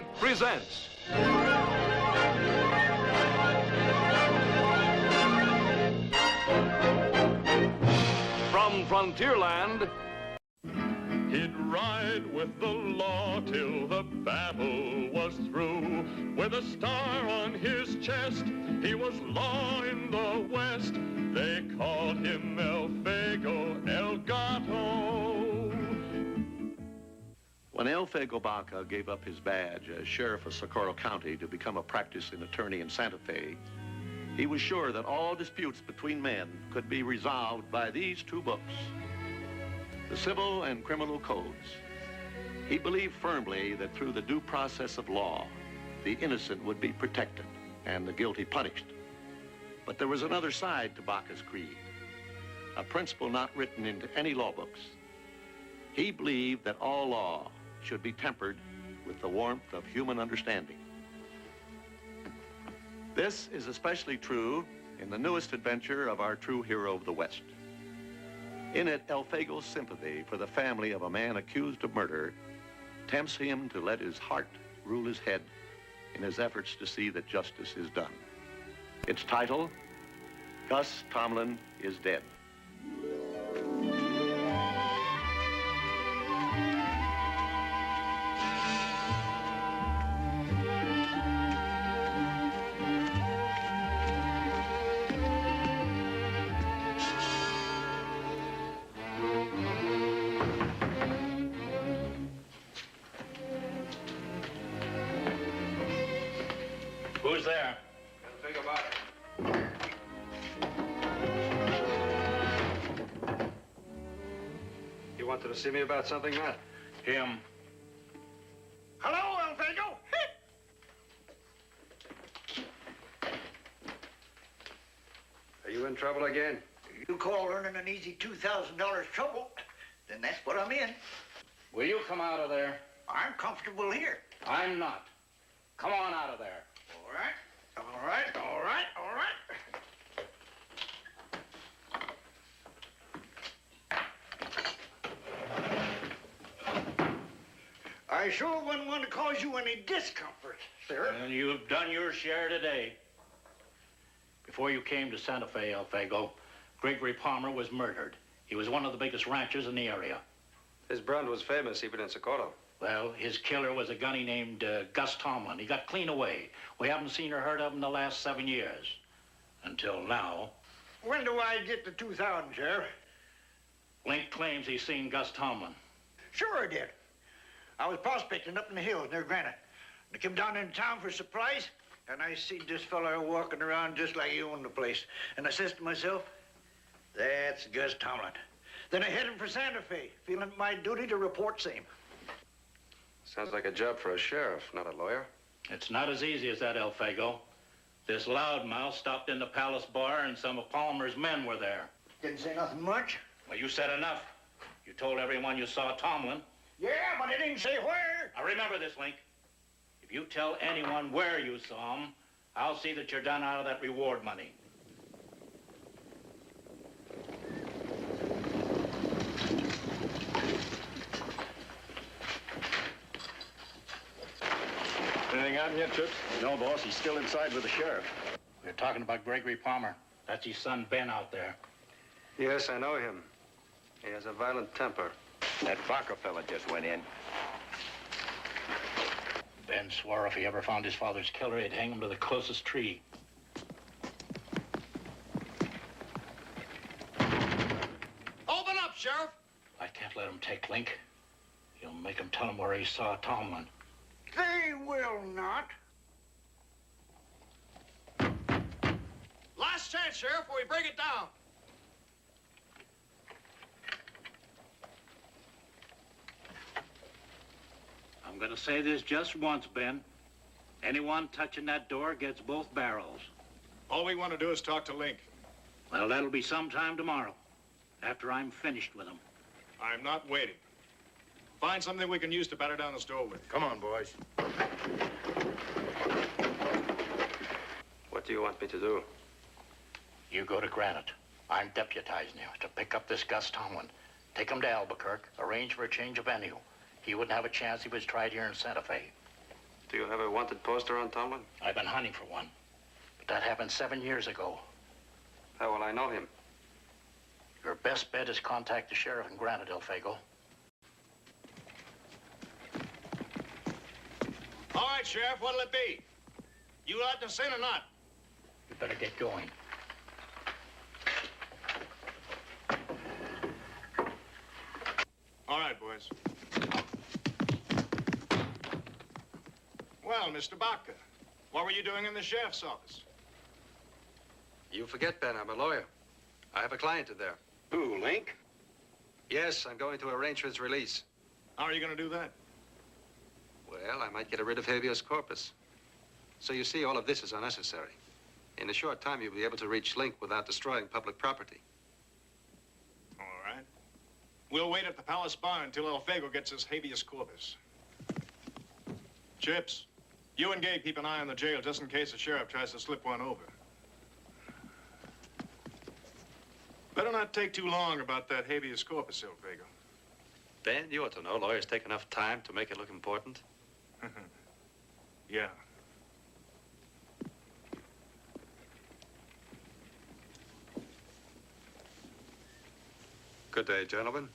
Granite presents from Frontierland. He'd ride with the law till the battle was through. With a star on his chest, he was law in the West. They called him Elfego El Gato. When Elfego Baca gave up his badge as sheriff of Socorro County to become a practicing attorney in Santa Fe, he was sure that all disputes between men could be resolved by these two books, the civil and criminal codes. He believed firmly that through the due process of law, the innocent would be protected and the guilty punished. But there was another side to Baca's creed, a principle not written into any law books. He believed that all law should be tempered with the warmth of human understanding. This is especially true in the newest adventure of our true hero of the West. In it, Elfego's sympathy for the family of a man accused of murder tempts him to let his heart rule his head in his efforts to see that justice is done. Its title, Gus Tomlin is Dead. Who's there? Elfego Baca. You wanted to see me about something, Matt? Him. Hello, Elfego. Are you in trouble again? You call earning an easy $2,000 trouble, then that's what I'm in. Will you come out of there? I'm comfortable here. I'm not. Come on out of there. All right, all right, all right, all right. I sure wouldn't want to cause you any discomfort, sir. And you've done your share today. Before you came to Santa Fe, Elfego, Gregory Palmer was murdered. He was one of the biggest ranchers in the area. His brand was famous even in Socorro. Well, his killer was a gunny named Gus Tomlin. He got clean away. We haven't seen or heard of him in the last 7 years. Until now. When do I get the 2,000, Sheriff? Link claims he's seen Gus Tomlin. Sure I did. I was prospecting up in the hills near Granite. I came down into town for a surprise, and I see this fella walking around just like you own the place. And I says to myself, that's Gus Tomlin. Then I headed for Santa Fe, feeling it my duty to report same. Sounds like a job for a sheriff, not a lawyer. It's not as easy as that, Elfego. This loudmouth stopped in the Palace Bar, and some of Palmer's men were there. Didn't say nothing much. Well, you said enough. You told everyone you saw Tomlin. Yeah, but I didn't say where. Now remember this, Link. If you tell anyone where you saw him, I'll see that you're done out of that reward money. Anything out yet, Chips? No, boss, he's still inside with the sheriff. We're talking about Gregory Palmer. That's his son, Ben, out there. Yes, I know him. He has a violent temper. That Baca fella just went in. Ben swore if he ever found his father's killer, he'd hang him to the closest tree. Open up, Sheriff. I can't let him take Link. He'll make him tell him where he saw Tomlin. They will not. Last chance, Sheriff, before we break it down. I'm gonna say this just once, Ben. Anyone touching that door gets both barrels. All we want to do is talk to Link. Well, that'll be sometime tomorrow, after I'm finished with him. I'm not waiting. Find something we can use to batter down the store with. Come on, boys. What do you want me to do? You go to Granite. I'm deputizing you to pick up this Gus Tomlin. Take him to Albuquerque, arrange for a change of venue. He wouldn't have a chance if he was tried here in Santa Fe. Do you have a wanted poster on Tomlin? I've been hunting for one, but that happened 7 years ago. How will I know him? Your best bet is contact the sheriff in Granite, Elfego. All right, Sheriff, what'll it be? You letting us in or not? You better get going. All right, boys. Well, Mr. Baca, what were you doing in the sheriff's office? You forget, Ben, I'm a lawyer. I have a client in there. Who, Link? Yes, I'm going to arrange for his release. How are you going to do that? Well, I might get rid of habeas corpus. So you see, all of this is unnecessary. In a short time, you'll be able to reach Link without destroying public property. All right. We'll wait at the Palace Bar until Elfego gets his habeas corpus. Chips, you and Gay keep an eye on the jail just in case the sheriff tries to slip one over. Better not take too long about that habeas corpus, Elfego. Ben, you ought to know lawyers take enough time to make it look important. Yeah. Good day, gentlemen.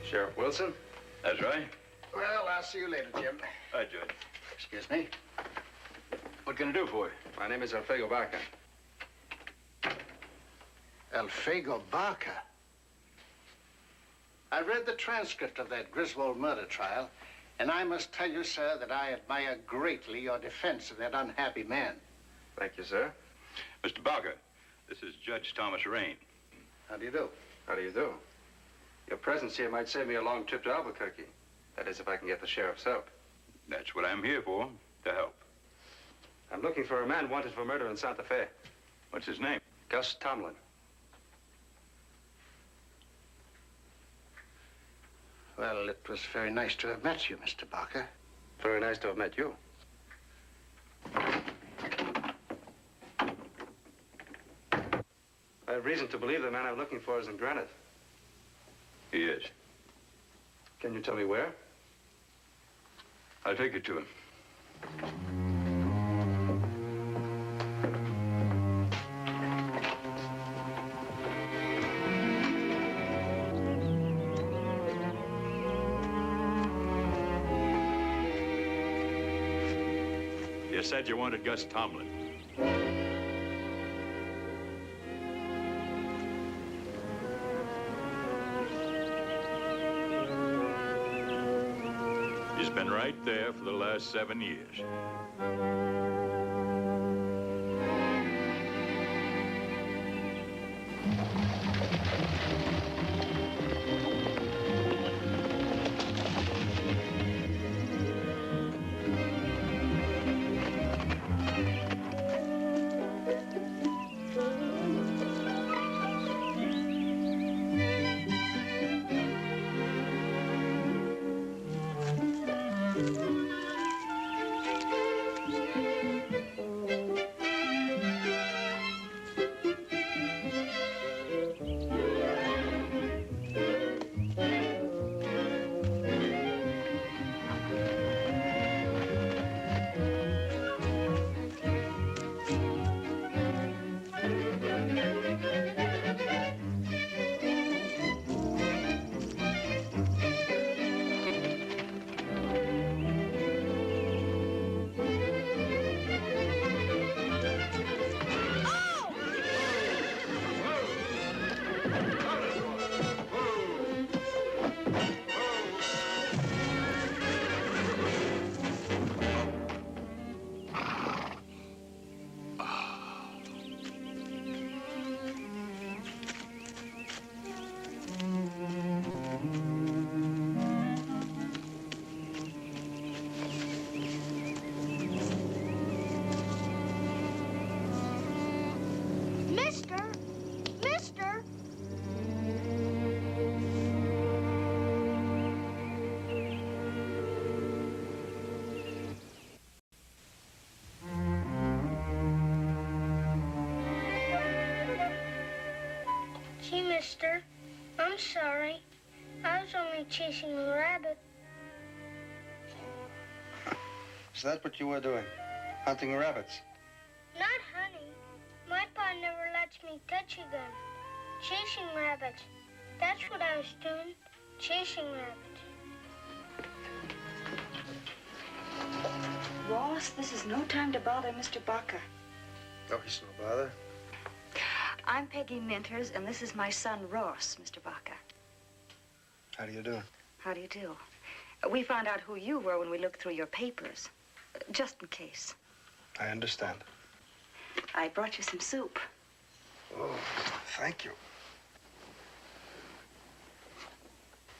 Sheriff Wilson? That's right. Well, I'll see you later, Jim. Hi, Judge. Excuse me. What can I do for you? My name is Elfego Baca. Elfego Baca. I read the transcript of that Griswold murder trial, and I must tell you, sir, that I admire greatly your defense of that unhappy man. Thank you, sir. Mr. Baca, this is Judge Thomas Raine. How do you do? How do you do? Your presence here might save me a long trip to Albuquerque. That is, if I can get the sheriff's help. That's what I'm here for, to help. I'm looking for a man wanted for murder in Santa Fe. What's his name? Gus Tomlin. Well, it was very nice to have met you, Mr. Baca. Very nice to have met you. I have reason to believe the man I'm looking for is in Granite. He is. Can you tell me where? I'll take you to him. You said you wanted Gus Tomlin. He's been right there for the last 7 years. mister. I'm sorry. I was only chasing a rabbit. Is that what you were doing? Hunting rabbits? Not hunting. My pa never lets me touch a gun. Chasing rabbits. That's what I was doing. Chasing rabbits. Ross, this is no time to bother Mr. Baca. Oh, he's no bother. I'm Peggy Minters, and this is my son, Ross, Mr. Baca. How do you do? How do you do? We found out who you were when we looked through your papers, just in case. I understand. I brought you some soup. Oh, thank you.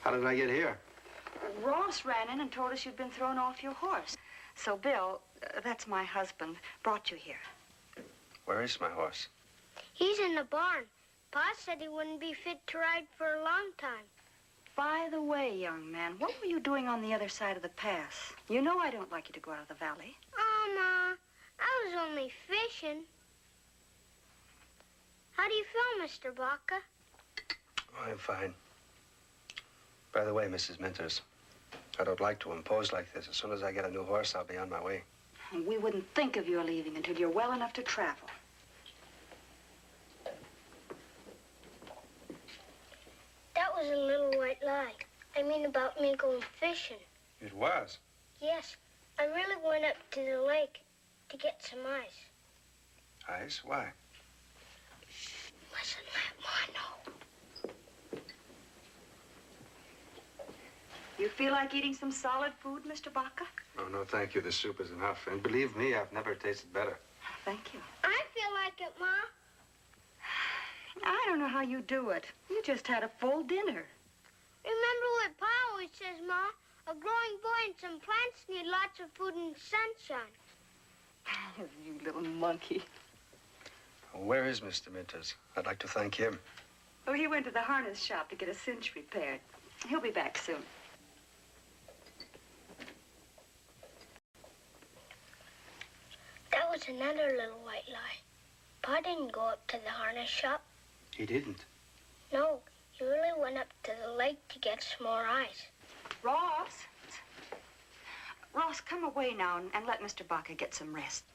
How did I get here? Ross ran in and told us you'd been thrown off your horse. So Bill, that's my husband, brought you here. Where is my horse? He's in the barn. Pa said he wouldn't be fit to ride for a long time. By the way, young man, what were you doing on the other side of the pass? You know I don't like you to go out of the valley. Oh, Ma, I was only fishing. How do you feel, Mr. Baca? Oh, I'm fine. By the way, Mrs. Minters, I don't like to impose like this. As soon as I get a new horse, I'll be on my way. We wouldn't think of your leaving until you're well enough to travel. That was a little white lie. I mean about me going fishing. It was? Yes, I really went up to the lake to get some ice. Ice? Why? Listen, let Ma know. You feel like eating some solid food, Mr. Baca? Oh, no, thank you. The soup is enough. And believe me, I've never tasted better. Thank you. I feel like it, Ma. I don't know how you do it. You just had a full dinner. Remember what Pa always says, Ma? A growing boy and some plants need lots of food and sunshine. You little monkey. Where is Mr. Minters? I'd like to thank him. Oh, he went to the harness shop to get a cinch repaired. He'll be back soon. That was another little white lie. Pa didn't go up to the harness shop. He didn't. No, he really went up to the lake to get some more ice. Ross! Ross, come away now and let Mr. Baca get some rest.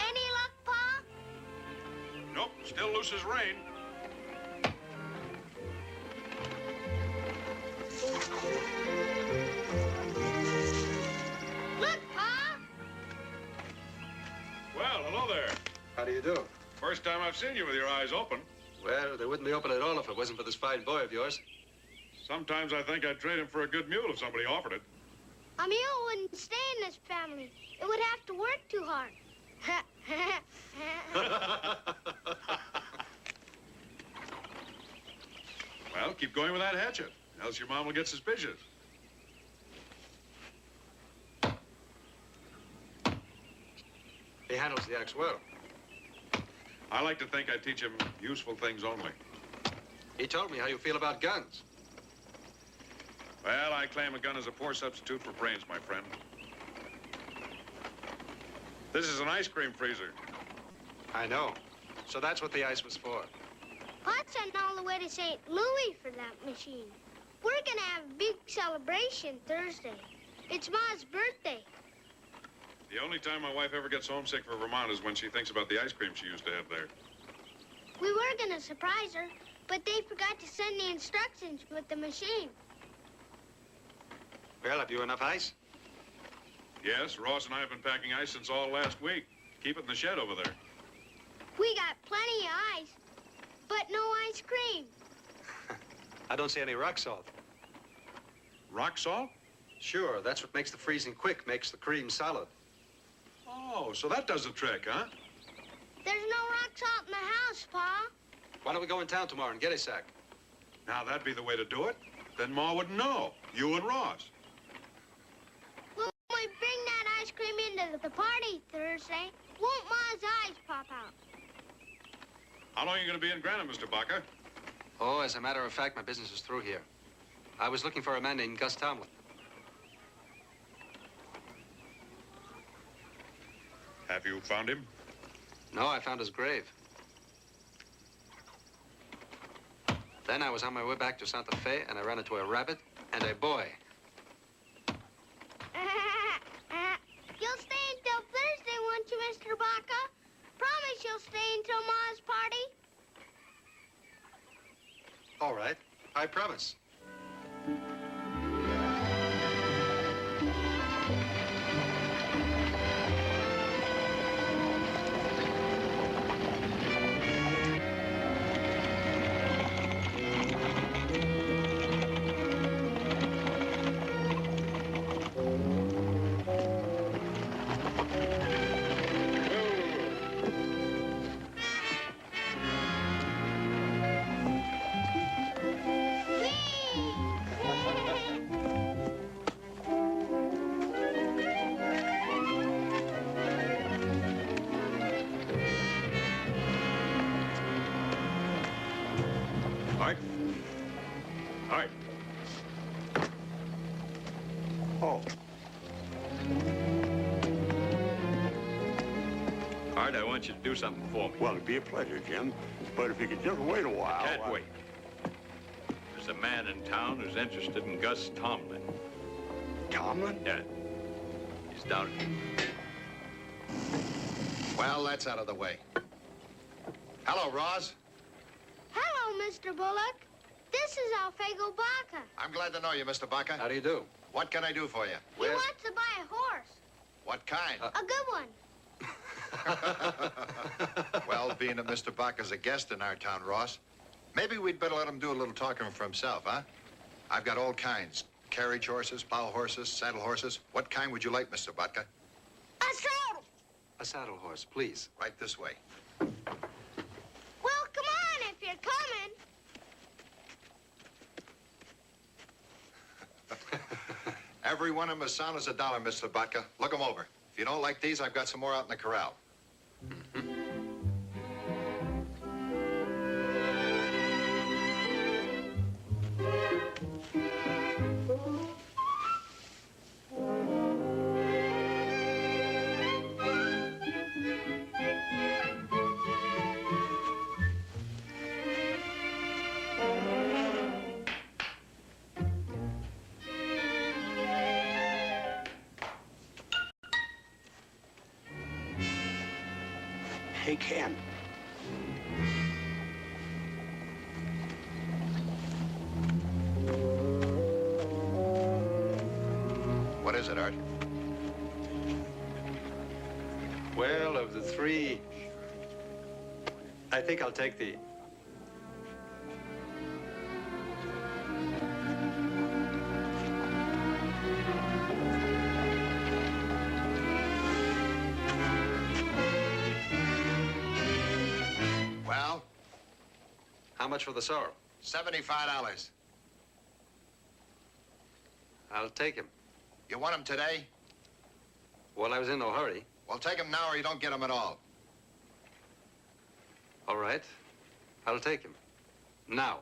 Any luck, Pa? Nope, still loose as rain. Look, Pa! Well, hello there. How do you do? First time I've seen you with your eyes open. Well, they wouldn't be open at all if it wasn't for this fine boy of yours. Sometimes I think I'd trade him for a good mule if somebody offered it. A mule wouldn't stay in this family. It would have to work too hard. Well, keep going with that hatchet, else your mom will get suspicious. He handles the axe well. I like to think I teach him useful things only. He told me how you feel about guns. Well, I claim a gun is a poor substitute for brains, my friend. This is an ice cream freezer. I know. So that's what the ice was for. Pa sent all the way to St. Louis for that machine. We're gonna have a big celebration Thursday. It's Ma's birthday. The only time my wife ever gets homesick for Vermont is when she thinks about the ice cream she used to have there. We were gonna surprise her, but they forgot to send the instructions with the machine. Well, have you enough ice? Yes, Ross and I have been packing ice since all last week. Keep it in the shed over there. We got plenty of ice, but no ice cream. I don't see any rock salt. Rock salt? Sure, that's what makes the freezing quick, makes the cream solid. Oh, so that does the trick, huh? There's no rock salt in the house, Pa. Why don't we go in town tomorrow and get a sack? Now, that'd be the way to do it. Then Ma wouldn't know. You and Ross. When we bring that ice cream into the party Thursday, won't Ma's eyes pop out? How long are you going to be in Granite, Mr. Baca? Oh, as a matter of fact, my business is through here. I was looking for a man named Gus Tomlin. Have you found him? No, I found his grave. Then I was on my way back to Santa Fe, and I ran into a rabbit and a boy. You'll stay until Thursday, won't you, Mr. Baca? Promise you'll stay until Ma's party? All right, I promise. Art. Oh. Art, I want you to do something for me. Well, it'd be a pleasure, Jim. But if you could just wait a while. Can't wait. There's a man in town who's interested in Gus Tomlin. Tomlin? Yeah. He's down here. Well, that's out of the way. Hello, Roz. Hello, Mr. Bullock. This is Elfego Baca. I'm glad to know you, Mr. Baca. How do you do? What can I do for you? He wants to buy a horse. What kind? A good one. Well, being that Mr. Baca's a guest in our town, Ross, maybe we'd better let him do a little talking for himself, huh? I've got all kinds. Carriage horses, plow horses, saddle horses. What kind would you like, Mr. Baca? A saddle. A saddle horse, please. Right this way. Well, come on if you're coming. Every one of them as sound as a dollar, Mr. Baca. Look them over. If you don't like these, I've got some more out in the corral. Hey, Ken. What is it, Art? Well, of the three, I think I'll take the... Well? How much for the sorrel? $75. I'll take him. You want him today? Well, I was in no hurry. Well, take him now or you don't get him at all. All right. I'll take him. Now.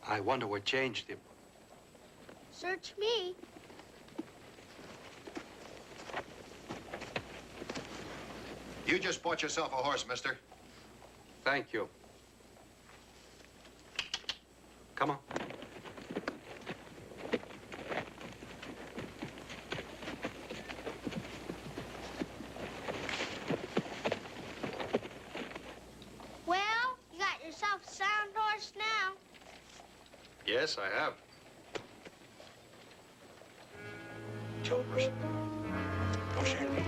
I wonder what changed him. Search me. You just bought yourself a horse, mister. Thank you. Come on. Well, you got yourself a sound horse now. Yes, I have. Silvers. Don't share me.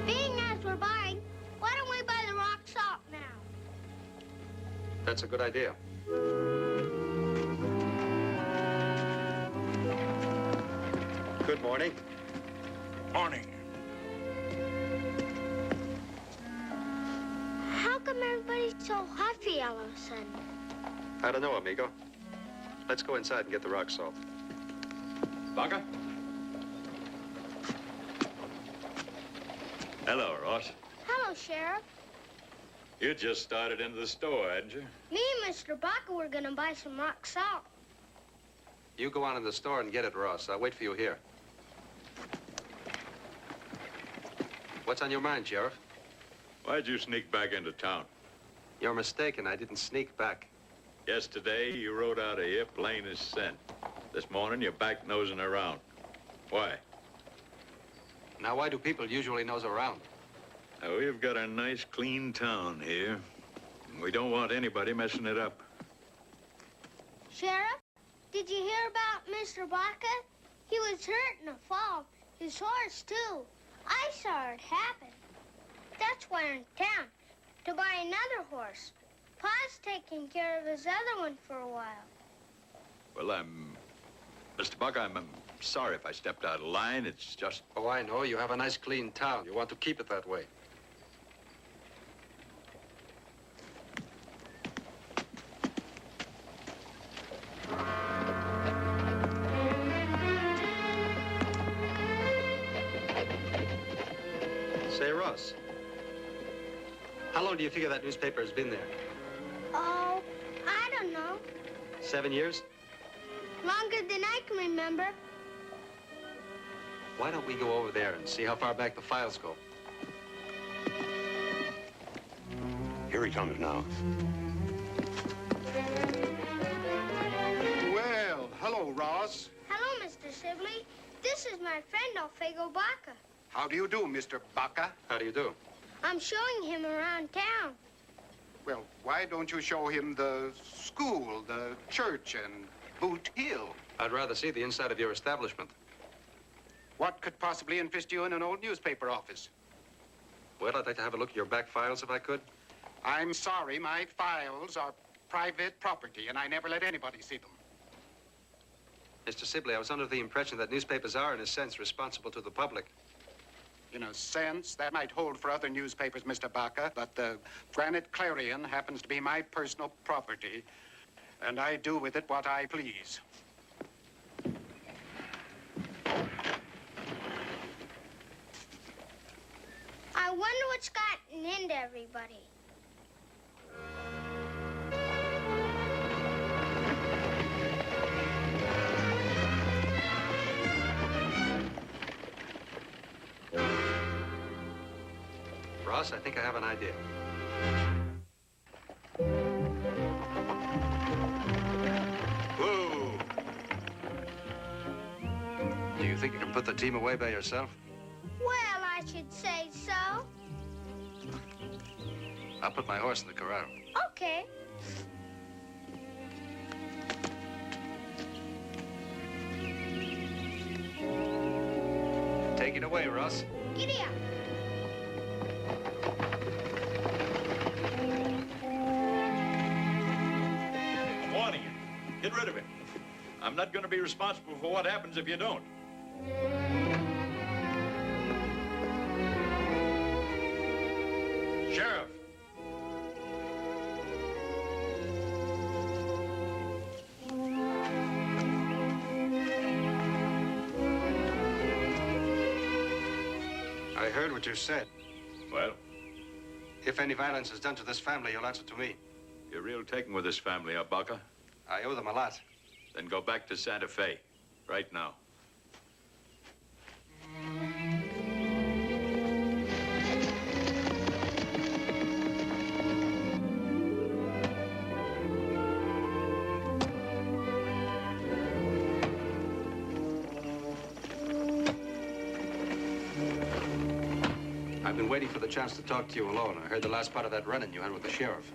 Being as we're buying, why don't we buy the rock salt now? That's a good idea. Good morning. Morning. How come everybody's so huffy all of a sudden? I don't know, amigo. Let's go inside and get the rock salt. Baca? Hello, Ross. Hello, Sheriff. You just started into the store, hadn't you? Me and Mr. Baca were gonna buy some rock salt. You go on in the store and get it, Ross. I'll wait for you here. What's on your mind, Sheriff? Why'd you sneak back into town? You're mistaken. I didn't sneak back. Yesterday, you rode out of here plain as sin. This morning, you're back nosing around. Why? Now, why do people usually nose around? Now, we've got a nice, clean town here. And we don't want anybody messing it up. Sheriff, did you hear about Mr. Baca? He was hurt in a fall. His horse, too. I saw it happen. That's why I'm in town, to buy another horse. Pa's taking care of his other one for a while. Well, Mr. Baca, I'm sorry if I stepped out of line. It's just... Oh, I know. You have a nice, clean town. You want to keep it that way. Say, Ross, how long do you figure that newspaper has been there? Oh, I don't know. 7 years? Longer than I can remember. Why don't we go over there and see how far back the files go? Here he comes now. Well, hello, Ross. Hello, Mr. Sibley. This is my friend, Elfego Baca. How do you do, Mr. Baca? How do you do? I'm showing him around town. Well, why don't you show him the school, the church, and Boot Hill? I'd rather see the inside of your establishment. What could possibly interest you in an old newspaper office? Well, I'd like to have a look at your back files if I could. I'm sorry, my files are private property, and I never let anybody see them. Mr. Sibley, I was under the impression that newspapers are, in a sense, responsible to the public. In a sense, that might hold for other newspapers, Mr. Baca, but the Granite Clarion happens to be my personal property, and I do with it what I please. I wonder what's gotten into everybody. Ross, I think I have an idea. Whoa! Do you think you can put the team away by yourself? Well, I should say so. I'll put my horse in the corral. Okay. Take it away, Ross. Giddy up. I'm warning you. Get rid of him. I'm not going to be responsible for what happens if you don't. Sheriff. I heard what you said. Well, If any violence is done to this family, you'll answer to me. you're real taken with this family, huh, Baca? I owe them a lot. Then go back to Santa Fe. Right now. I've been waiting for the chance to talk to you alone. I heard the last part of that run-in you had with the sheriff.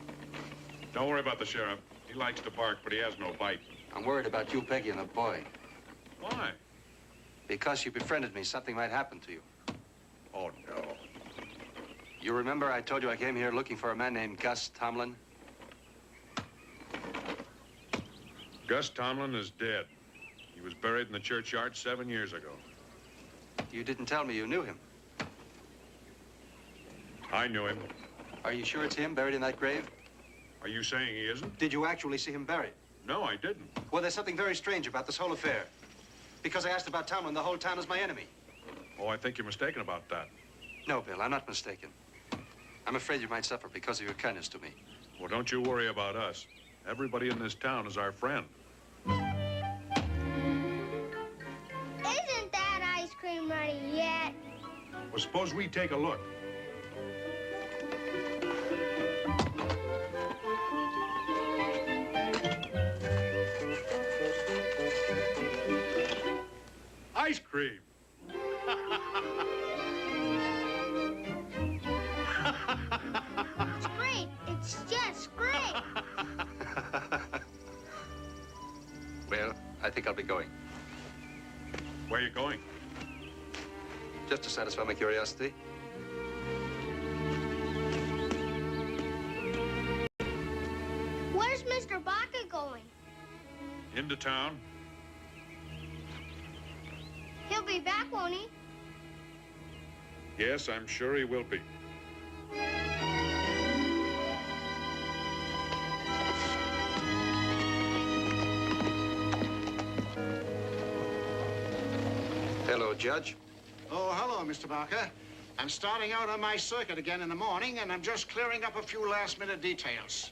Don't worry about the sheriff. He likes to bark, but he has no bite. I'm worried about you, Peggy, and the boy. Why? Because you befriended me, something might happen to you. Oh, no. You remember I told you I came here looking for a man named Gus Tomlin? Gus Tomlin is dead. He was buried in the churchyard 7 years ago. You didn't tell me you knew him. I knew him. Are you sure it's him buried in that grave? Are you saying he isn't? Did you actually see him buried? No, I didn't. Well, there's something very strange about this whole affair. Because I asked about Tomlin, the whole town is my enemy. Oh, I think you're mistaken about that. No, Bill, I'm not mistaken. I'm afraid you might suffer because of your kindness to me. Well, don't you worry about us. Everybody in this town is our friend. Isn't that ice cream ready yet? Well, suppose we take a look. Ice cream. It's great. It's just great. Well, I think I'll be going. Where are you going? Just to satisfy my curiosity. Where's Mr. Baca going? Into town. He'll be back, won't he? Yes, I'm sure he will be. Hello, Judge. Oh, hello, Mr. Baca. I'm starting out on my circuit again in the morning, and I'm just clearing up a few last-minute details.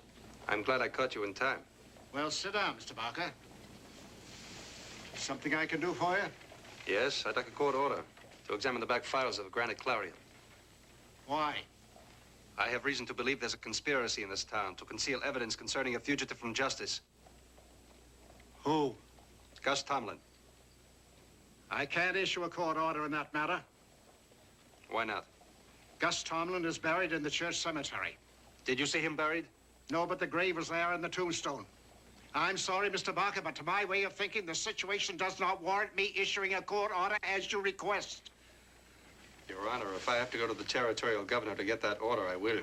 I'm glad I caught you in time. Well, sit down, Mr. Baca. Something I can do for you? Yes, I'd like a court order to examine the back files of Granite Clarion. Why? I have reason to believe there's a conspiracy in this town to conceal evidence concerning a fugitive from justice. Who? Gus Tomlin. I can't issue a court order in that matter. Why not? Gus Tomlin is buried in the church cemetery. Did you see him buried? No, but the grave was there in the tombstone. I'm sorry, Mr. Baca, but to my way of thinking, the situation does not warrant me issuing a court order as you request. Your Honor, if I have to go to the territorial governor to get that order, I will.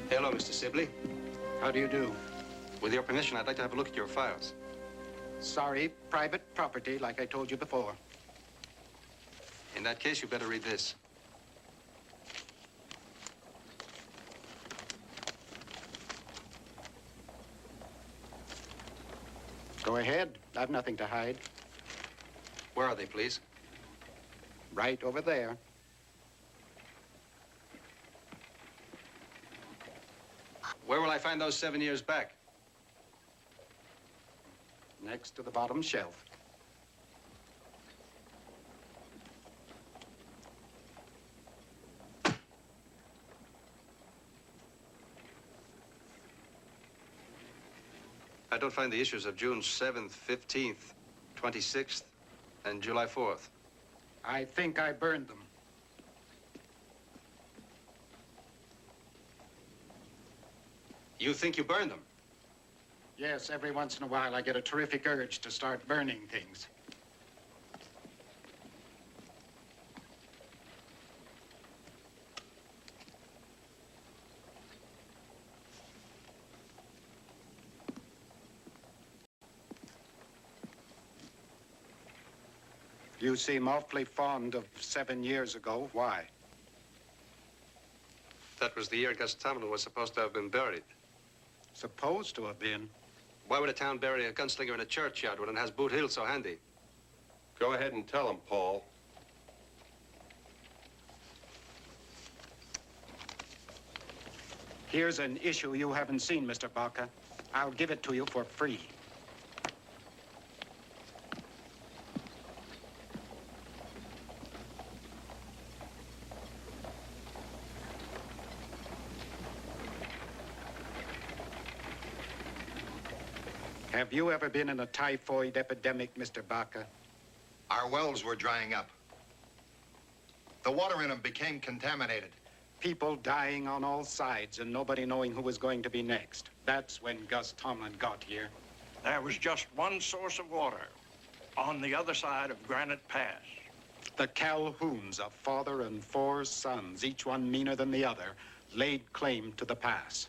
Hello, Mr. Sibley. How do you do? With your permission, I'd like to have a look at your files. Sorry, private property, like I told you before. In that case, you better read this. Go ahead. I've nothing to hide. Where are they, please? Right over there. Where will I find those 7 years back? Next to the bottom shelf. I don't find the issues of June 7th, 15th, 26th, and July 4th. I think I burned them. You think you burned them? Yes, every once in a while I get a terrific urge to start burning things. You seem awfully fond of 7 years ago. Why? That was the year Gus Tomlin was supposed to have been buried. Supposed to have been? Why would a town bury a gunslinger in a churchyard when it has Boot Hill so handy? Go ahead and tell him, Paul. Here's an issue you haven't seen, Mr. Baca. I'll give it to you for free. Have you ever been in a typhoid epidemic, Mr. Baca? Our wells were drying up. The water in them became contaminated. People dying on all sides and nobody knowing who was going to be next. That's when Gus Tomlin got here. There was just one source of water on the other side of Granite Pass. The Calhouns, a father and 4 sons, each one meaner than the other, laid claim to the pass.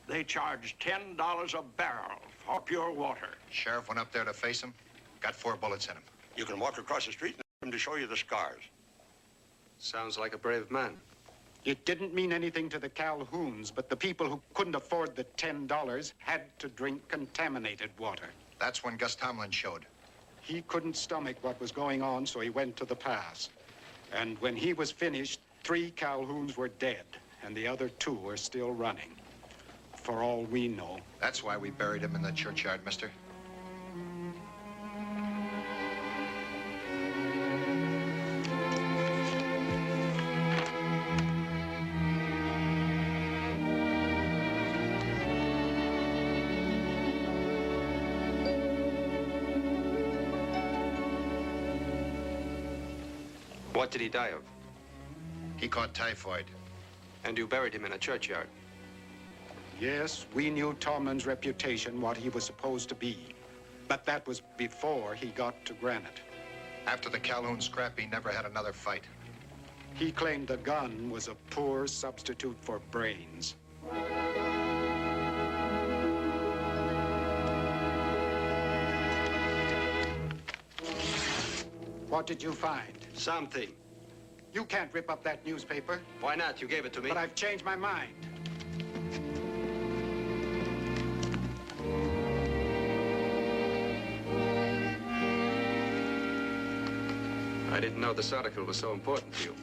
They charged $10 a barrel for pure water. Sheriff went up there to face him, got 4 bullets in him. You can walk across the street and to show you the scars. Sounds like a brave man. It didn't mean anything to the Calhouns, but the people who couldn't afford the $10 had to drink contaminated water. That's when Gus Tomlin showed. He couldn't stomach what was going on, so he went to the pass. And when he was finished, 3 Calhouns were dead, and the other 2 are still running. For all we know. That's why we buried him in the churchyard, mister. What did he die of? He caught typhoid. And you buried him in a churchyard? Yes, we knew Tomlin's reputation, what he was supposed to be. But that was before he got to Granite. After the Calhoun scrap, he never had another fight. He claimed the gun was a poor substitute for brains. What did you find? Something. You can't rip up that newspaper. Why not? You gave it to me. But I've changed my mind. I didn't know this article was so important to you.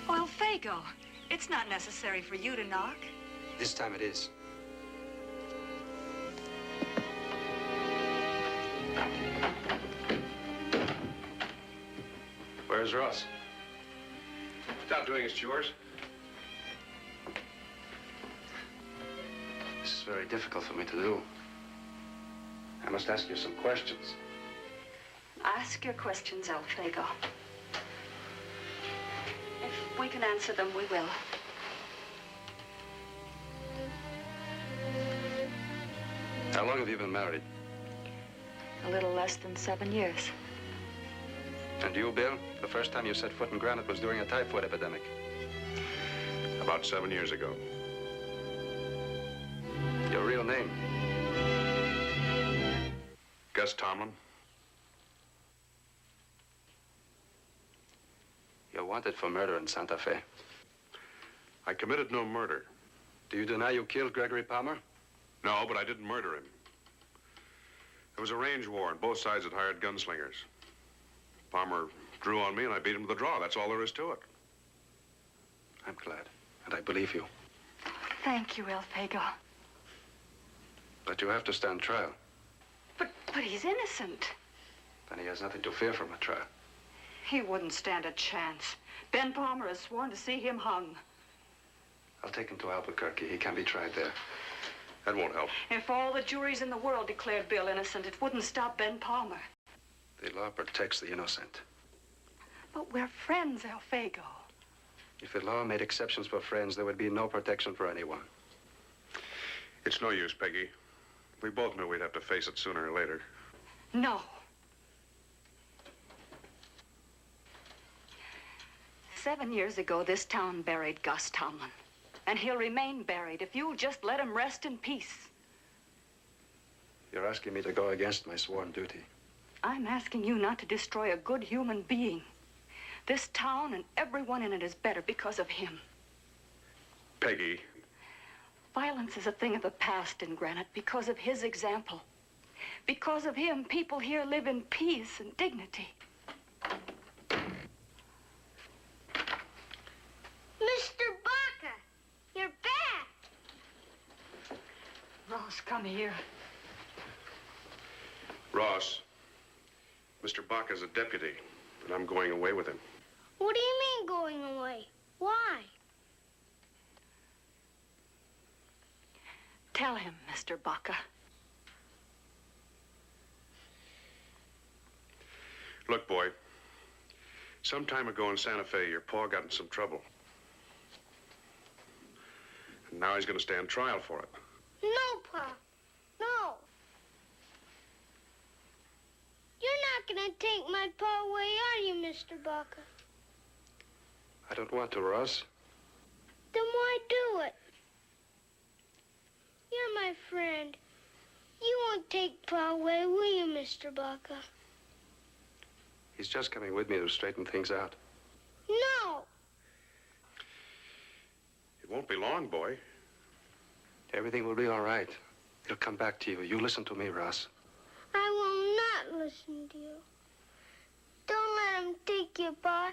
Elfego, it's not necessary for you to knock. This time it is. Where's Ross? Stop doing his chores. This is very difficult for me to do. I must ask you some questions. Ask your questions, Elfego. If we can answer them, we will. How long have you been married? A little less than 7 years. And you, Bill? The first time you set foot in Granite was during a typhoid epidemic. About 7 years ago. Your real name? Gus Tomlin. You're wanted for murder in Santa Fe. I committed no murder. Do you deny you killed Gregory Palmer? No, but I didn't murder him. There was a range war, and both sides had hired gunslingers. Palmer drew on me, and I beat him to the draw. That's all there is to it. I'm glad, and I believe you. Thank you, Elfego. But you have to stand trial. But he's innocent. Then he has nothing to fear from a trial. He wouldn't stand a chance. Ben Palmer has sworn to see him hung. I'll take him to Albuquerque. He can be tried there. That won't help. If all the juries in the world declared Bill innocent, it wouldn't stop Ben Palmer. The law protects the innocent. But we're friends, Elfego. If the law made exceptions for friends, there would be no protection for anyone. It's no use, Peggy. We both knew we'd have to face it sooner or later. No. 7 years ago, this town buried Gus Tomlin. And he'll remain buried if you'll just let him rest in peace. You're asking me to go against my sworn duty. I'm asking you not to destroy a good human being. This town and everyone in it is better because of him. Peggy. Violence is a thing of the past in Granite because of his example. Because of him, people here live in peace and dignity. Mr. Baca, you're back. Ross, come here. Ross, Mr. Baca's a deputy, and I'm going away with him. What do you mean going away? Why? Tell him, Mr. Baca. Look, boy, some time ago in Santa Fe, your pa got in some trouble. And now he's going to stand trial for it. No, Pa. No. You're gonna take my paw away, are you, Mr. Baca? I don't want to, Ross. Then why do it? You're my friend. You won't take paw away, will you, Mr. Baca? He's just coming with me to straighten things out. No! It won't be long, boy. Everything will be all right. He'll come back to you. You listen to me, Ross. I will not listen to you. Don't let him take you, Pa.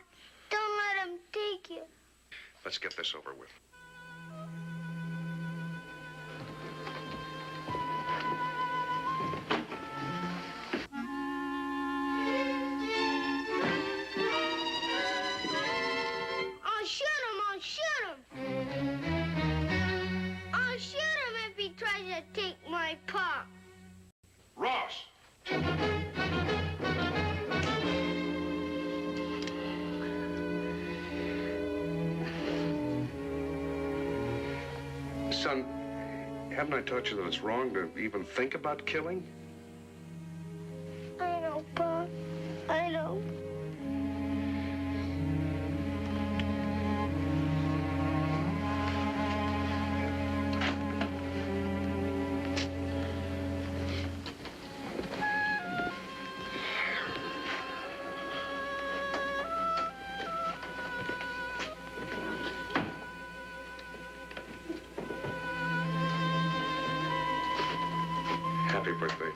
Don't let him take you. Let's get this over with. I'll shoot him. I'll shoot him if he tries to take my paw. Ross! Son, haven't I taught you that it's wrong to even think about killing? I know, Pa. I know. Happy birthday.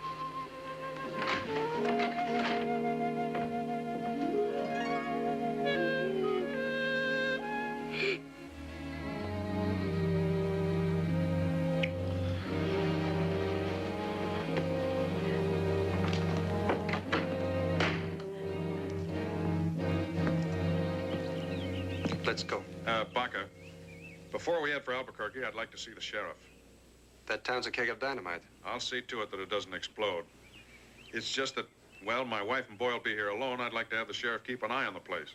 Let's go. Baca, before we head for Albuquerque, I'd like to see the sheriff. That town's a keg of dynamite. I'll see to it that it doesn't explode. It's just that, well, my wife and boy will be here alone. I'd like to have the sheriff keep an eye on the place.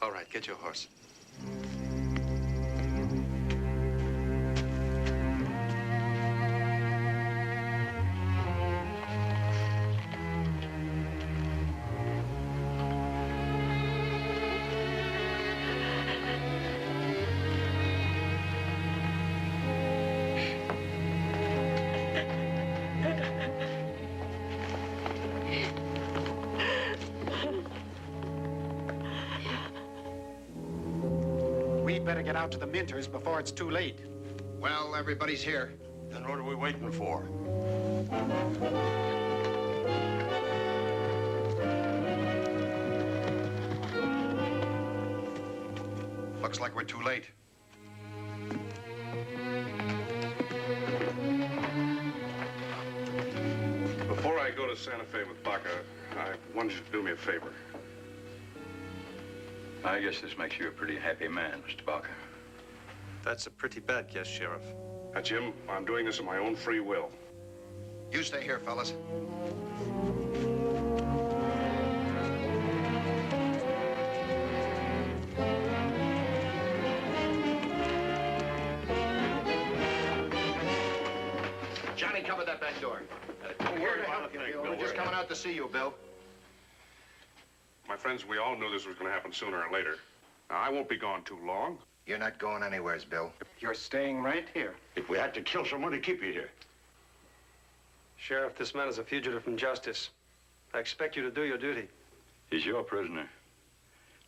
All right, get your horse. We'd better get out to the Minters before it's too late. Well, everybody's here. Then what are we waiting for? Looks like we're too late. Before I go to Santa Fe with Baca, I want you to do me a favor. I guess this makes you a pretty happy man, Mr. Baca. That's a pretty bad guess, Sheriff. Jim, I'm doing this of my own free will. You stay here, fellas. Johnny, cover that back door. We're just coming out to see you, Bill. My friends, we all knew this was going to happen sooner or later. Now, I won't be gone too long. You're not going anywheres, Bill. You're staying right here. If we had to kill someone to keep you here. Sheriff, this man is a fugitive from justice. I expect you to do your duty. He's your prisoner,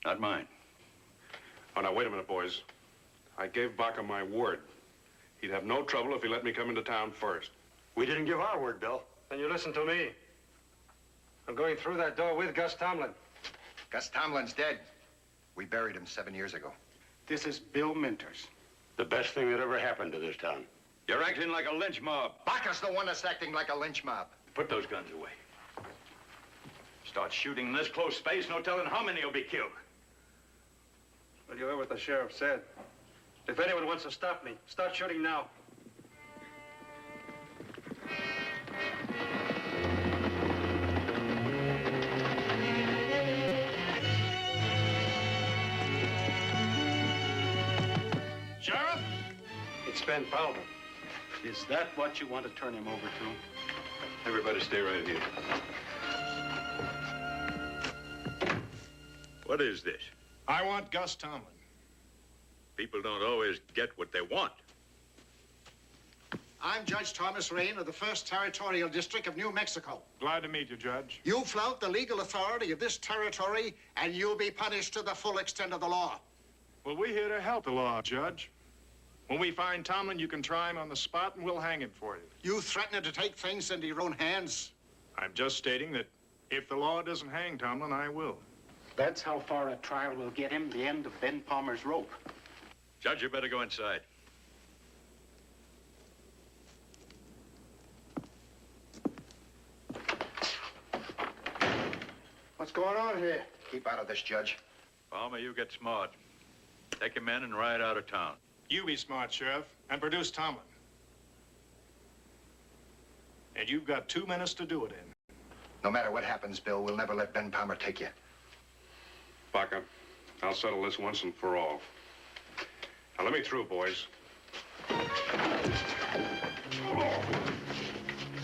not mine. Oh, now, wait a minute, boys. I gave Baca my word. He'd have no trouble if he let me come into town first. We didn't give our word, Bill. Then you listen to me. I'm going through that door with Gus Tomlin. Gus Tomlin's dead. We buried him 7 years ago. This is Bill Minters. The best thing that ever happened to this town. You're acting like a lynch mob. Baca's the one that's acting like a lynch mob. Put those guns away. Start shooting in this close space, no telling how many will be killed. Well, you heard what the sheriff said. If anyone wants to stop me, start shooting now. Sheriff? It's Ben Powder. Is that what you want to turn him over to? Everybody stay right here. What is this? I want Gus Tomlin. People don't always get what they want. I'm Judge Thomas Raine of the 1st Territorial District of New Mexico. Glad to meet you, Judge. You flout the legal authority of this territory, and you'll be punished to the full extent of the law. Well, we're here to help the law, Judge. When we find Tomlin, you can try him on the spot, and we'll hang him for you. You threatening to take things into your own hands? I'm just stating that if the law doesn't hang Tomlin, I will. That's how far a trial will get him, the end of Ben Palmer's rope. Judge, you better go inside. What's going on here? Keep out of this, Judge. Palmer, you get smart. Take your men and ride out of town. You be smart, Sheriff, and produce Tomlin. And you've got 2 minutes to do it in. No matter what happens, Bill, we'll never let Ben Palmer take you. Baca, I'll settle this once and for all. Now, let me through, boys.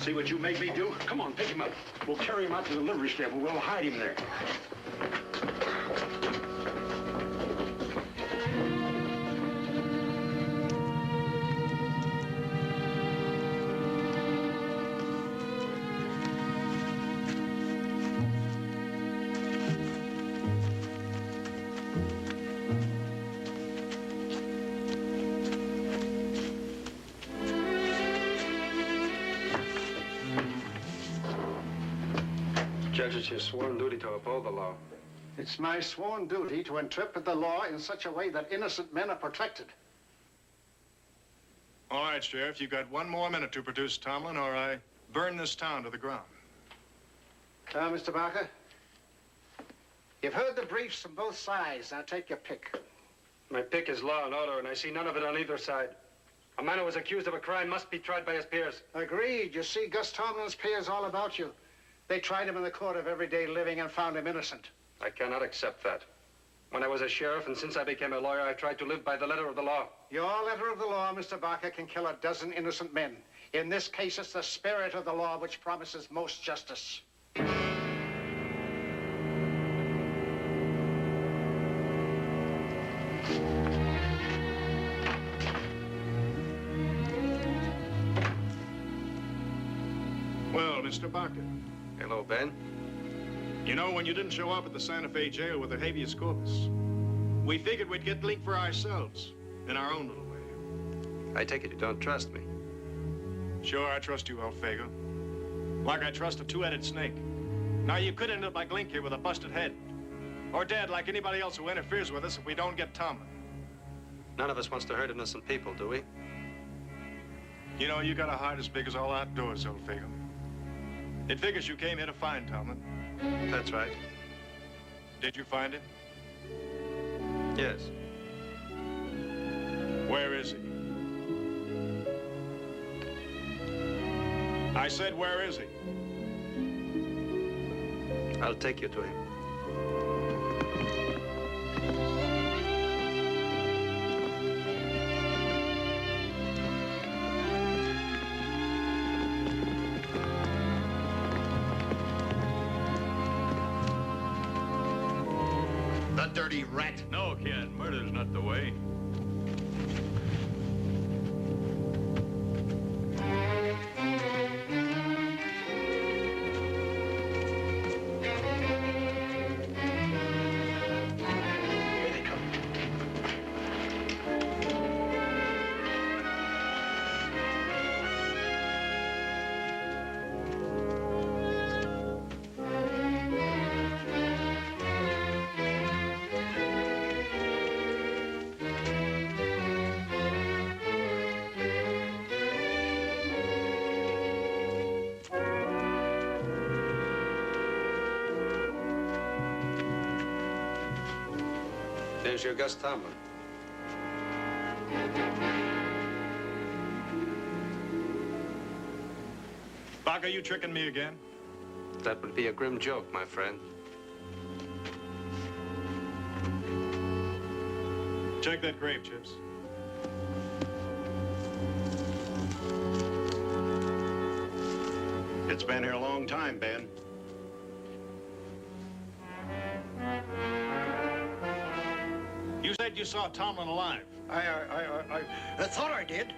See what you made me do? Come on, pick him up. We'll carry him out to the livery stable. We'll hide him there. Judge, it's your sworn duty to uphold the law. It's my sworn duty to interpret the law in such a way that innocent men are protected. All right, Sheriff, you've got 1 more minute to produce Tomlin, or I burn this town to the ground. Mr. Baca, you've heard the briefs from both sides. Now take your pick. My pick is law and order, and I see none of it on either side. A man who was accused of a crime must be tried by his peers. Agreed. You see, Gus Tomlin's peers all about you. They tried him in the court of everyday living and found him innocent. I cannot accept that. When I was a sheriff, and since I became a lawyer, I tried to live by the letter of the law. Your letter of the law, Mr. Baca, can kill a dozen innocent men. In this case, it's the spirit of the law which promises most justice. Well, Mr. Baca. Hello, Ben. You know, when you didn't show up at the Santa Fe jail with a habeas corpus, we figured we'd get Link for ourselves, in our own little way. I take it you don't trust me. Sure, I trust you, Elfego. Like I trust a 2-headed snake. Now, you could end up like Link here with a busted head. Or dead like anybody else who interferes with us if we don't get Tomlin. None of us wants to hurt innocent people, do we? You know, you got a heart as big as all outdoors, Elfego. It figures you came here to find Tomlin. That's right. Did you find him? Yes. Where is he? I said, where is he? I'll take you to him. The dirty rat. No, Ken, murder's not the way. There's your Gus Tomlin. Baca, you tricking me again? That would be a grim joke, my friend. Check that grave, Chips. It's been here a long time, Ben. said you saw Tomlin alive. I thought I did.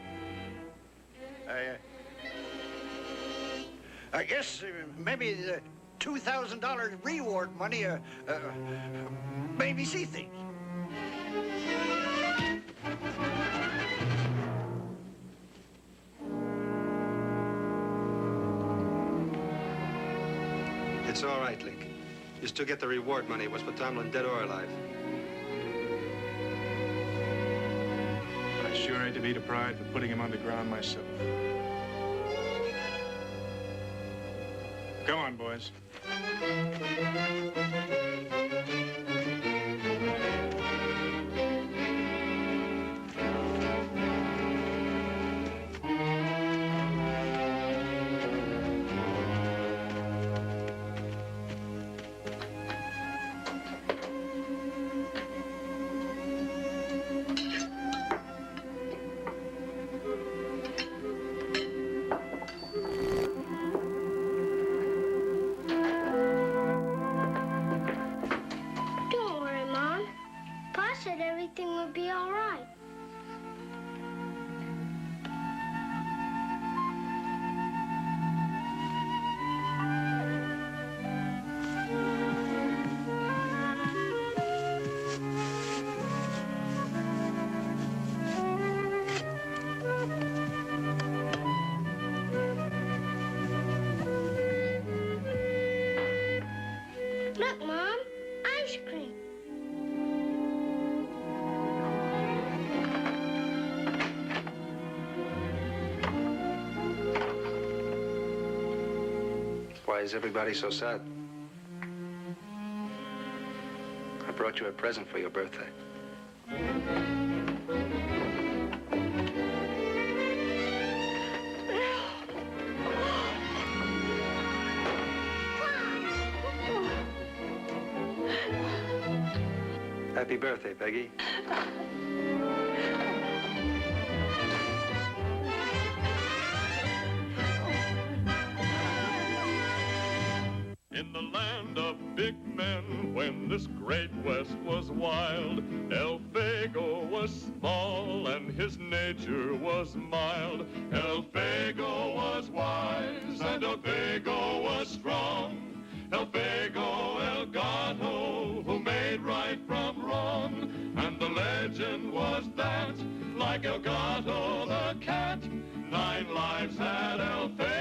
I guess maybe the $2,000 reward money made me see things. It's all right, Link. You still get the reward money. It was for Tomlin, dead or alive. I sure hate to be deprived for putting him underground myself. Come on, boys. Why is everybody so sad? I brought you a present for your birthday. Happy birthday, Peggy. In the land of big men, when this great West was wild, Elfego was small and his nature was mild. Elfego was wise and Elfego was strong. Elfego El Gato, who made right from wrong. And the legend was that, like El Gato the cat, 9 lives had Elfego.